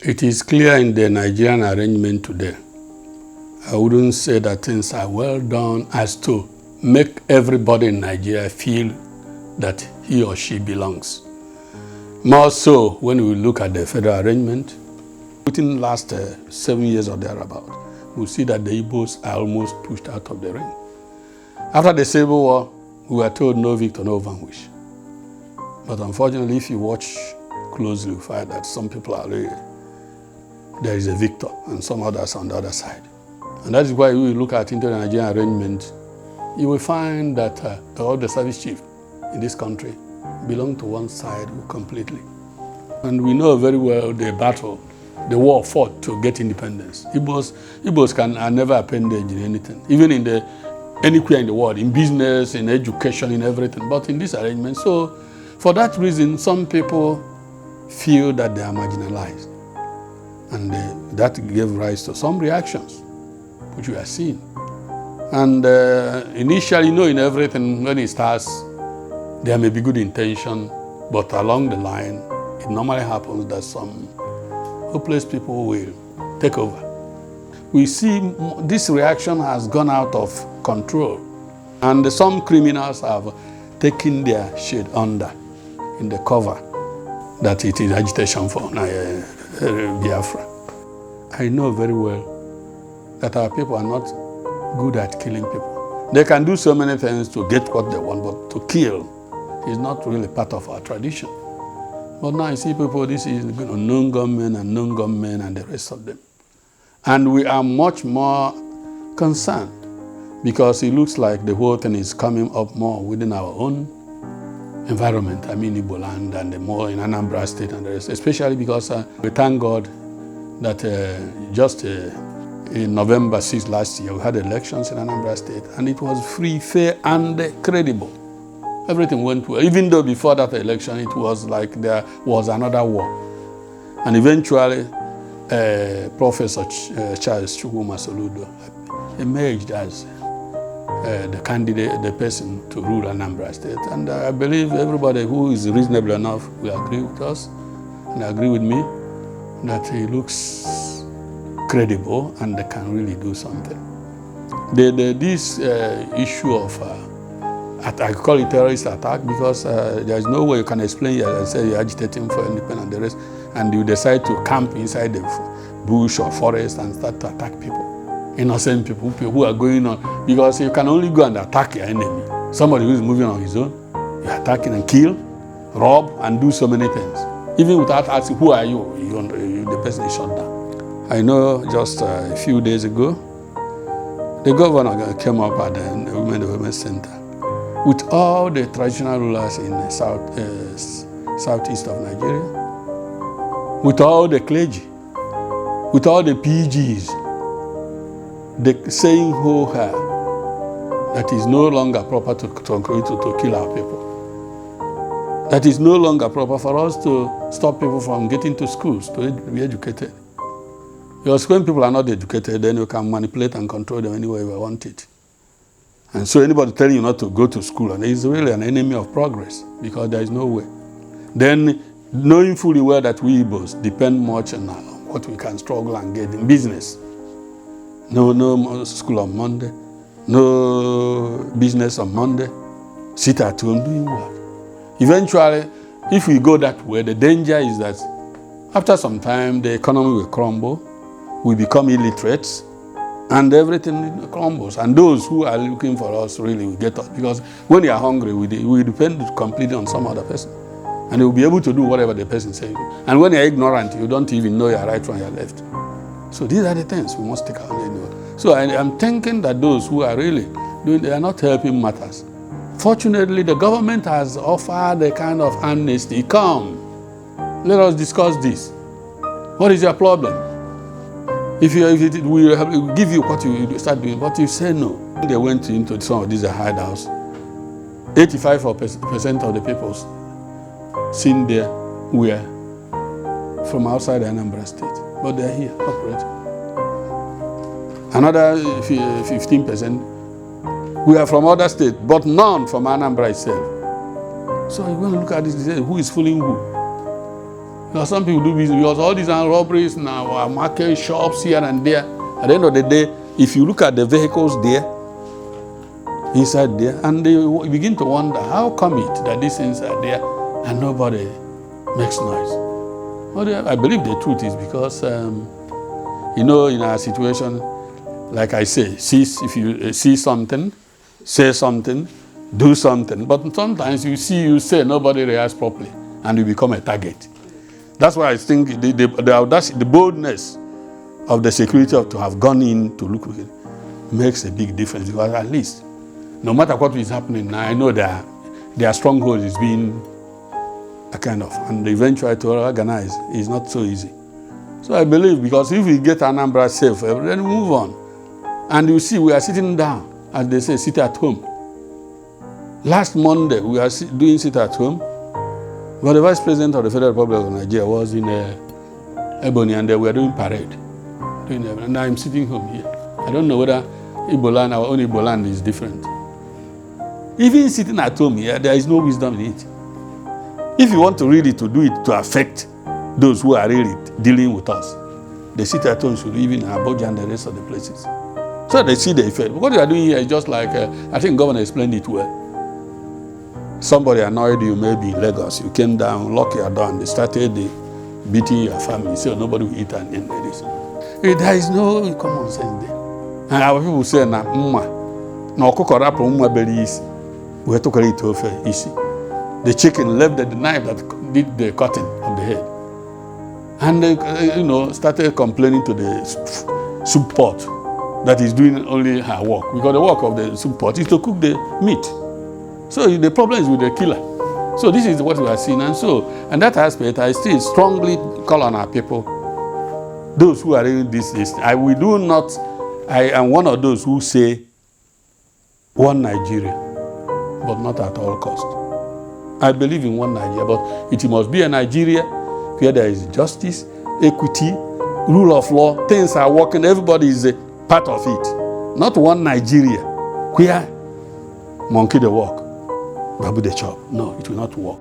It is clear in the Nigerian arrangement today. I wouldn't say that things are well done as to make everybody in Nigeria feel that he or she belongs. More so when we look at the federal arrangement. Within the last 7 years or thereabout, we see that the Igbos are almost pushed out of the ring. After the Civil War, we were told no victor, no vanquish. But unfortunately, if you watch closely, you find that some people are really, there is a victor and some others on the other side. And that is why we look at into the Nigerian arrangement, you will find that all the service chiefs in this country belong to one side completely. And we know very well the battle, the war fought to get independence. Igbos are never appendage in anything, even in anywhere in the world, in business, in education, in everything, but in this arrangement. So for that reason, some people feel that they are marginalized. And that gave rise to some reactions, which we are seeing. And initially, in everything, when it starts, there may be good intention, but along the line, it normally happens that some hopeless people will take over. We see this reaction has gone out of control, and some criminals have taken their shade under in the cover that it is agitation for Biafra. I know very well that our people are not good at killing people. They can do so many things to get what they want, but to kill is not really part of our tradition. But now I see people, this is known gunmen and known gunmen and the rest of them. And we are much more concerned because it looks like the whole thing is coming up more within our own environment. I mean, Igbo land and more in Anambra State and the rest, especially because we thank God that just in November 6 last year, we had elections in Anambra State, and it was free, fair, and credible. Everything went well, even though before that election, it was like there was another war. And eventually, Professor Charles Chukwuma Soludo emerged as the candidate, the person to rule Anambra State. And I believe everybody who is reasonable enough will agree with us and agree with me that he looks credible and they can really do something. This issue of, I call it terrorist attack because there is no way you can explain it. Say you're agitating for independence and the rest, and you decide to camp inside the bush or forest and start to attack people, innocent people who are going on, because you can only go and attack your enemy. Somebody who is moving on his own, you attack and kill, rob, and do so many things. Even without asking, who are you? The person is shot down. I know just a few days ago, the governor came up at the Women Development Center with all the traditional rulers in the southeast of Nigeria, with all the clergy, with all the PGs, saying that is no longer proper to kill our people. That is no longer proper for us to stop people from getting to schools, to be educated. Because when people are not educated, then you can manipulate and control them any way you want it. And so anybody telling you not to go to school and is really an enemy of progress, because there is no way. Then knowing fully well that we Igbos depend much on what we can struggle and get in business. No school on Monday, no business on Monday, sit at home doing what? Eventually, if we go that way, the danger is that after some time, the economy will crumble, we become illiterate, and everything crumbles. And those who are looking for us really will get us. Because when you are hungry, we depend completely on some other person. And you will be able to do whatever the person says. And when you are ignorant, you don't even know your right from your left. So these are the things we must take out. So I'm thinking that those who are really doing, they are not helping matters. Fortunately, the government has offered a kind of amnesty. Come, let us discuss this. What is your problem? If it will give you what you start doing, but you say no. They went into some of these hideouts. 85% of the people seen there were from outside Anambra State, but they are here operating. Another 15% we are from other states, but none from Anambra itself. So you want to look at this, who is fooling who? Because some people do business, because all these are robberies now, our market shops here and there. At the end of the day, if you look at the vehicles there, inside there, and they begin to wonder, how come it that these things are there and nobody makes noise? Well, I believe the truth is because, in our situation, like I say, if you see something, say something, do something. But sometimes you say, nobody reacts properly, and you become a target. That's why I think the audacity, the boldness of the security to have gone in to look at it makes a big difference. Because at least, no matter what is happening now, I know that their stronghold is being a kind of, and eventually to organize is not so easy. So I believe, because if we get Anambra safe, then we move on. And you see, we are sitting down, as they say, sit at home. Last Monday, we are doing sit at home. But the Vice President of the Federal Republic of Nigeria was in Ebony, and they were doing parade. And I'm sitting home here. I don't know whether Igbo land, our own Igbo land, is different. Even sitting at home here, there is no wisdom in it. If you want to really to do it to affect those who are really dealing with us, they sit at home, should live in Abuja and the rest of the places. So they see the effect. What you are doing here is just like, I think Governor explained it well. Somebody annoyed you, maybe in Lagos. You came down, lock your door, and they started beating your family. So nobody will eat and end this. There is no common sense there. And our people say, na okoko rapo mma very easy. We have to carry it over easy. The chicken left the knife that did the cutting of the head. And they, started complaining to the soup pot that is doing only her work. Because the work of the soup pot is to cook the meat. So the problem is with the killer. So this is what we are seeing. And that aspect, I still strongly call on our people, those who are in this. I am one of those who say, one Nigeria, but not at all cost. I believe in one Nigeria, but it must be a Nigeria where there is justice, equity, rule of law, things are working, everybody is a part of it. Not one Nigeria where monkey the walk, babu the chop. No, it will not work.